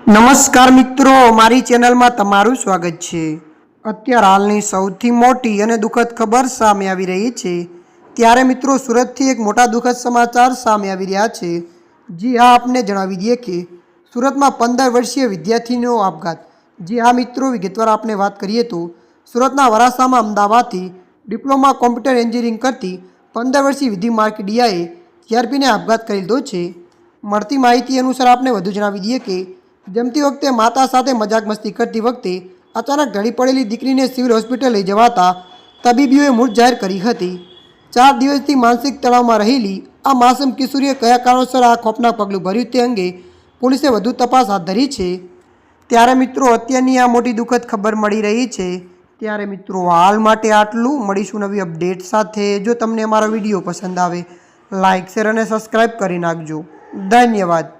નમસ્કાર મિત્રો, મારી ચેનલમાં તમારું સ્વાગત છે। અત્યારે હાલની સૌથી મોટી અને દુઃખદ ખબર સામે આવી રહી છે। ત્યારે મિત્રો સુરતથી એક મોટા દુઃખદ સમાચાર સામે આવી રહ્યા છે। જી હા, આપને જણાવી દઈએ કે સુરતમાં 15 વર્ષીય વિદ્યાર્થીનો આપઘાત। જી હા મિત્રો, વિગતવાર આપણે વાત કરીએ તો સુરતના વરાછામાં અમદાવાદથી ડિપ્લોમા કોમ્પ્યુટર એન્જિનિયરિંગ કરતી 15 વર્ષીય વિધિ માર્કડિયાએ સીઆરપીને આપઘાત કરી લીધો છે। મળતી માહિતી અનુસાર આપણે વધુ જણાવી દઈએ કે જમતી વખતે માતા સાથે મજાક મસ્તી કરતી વખતે અચાનક ઢળી પડેલી દીકરીને સિવિલ હોસ્પિટલ લઈ જવાતા તબીબીઓએ મૃત જાહેર કરી હતી। 4 દિવસથી માનસિક તણાવમાં રહેલી આ માસૂમ કિશોરીએ કયા કારણોસર આ ખોફનાક પગલું ભર્યું તે અંગે પોલીસે વધુ તપાસ હાથ ધરી છે। ત્યારે મિત્રો અત્યારની આ મોટી દુઃખદ ખબર મળી રહી છે। ત્યારે મિત્રો હાલ માટે આટલું, મળીશું નવી અપડેટ સાથે। જો તમને અમારો વિડીયો પસંદ આવે લાઇક, શેર અને સબસ્ક્રાઈબ કરી નાખજો। ધન્યવાદ।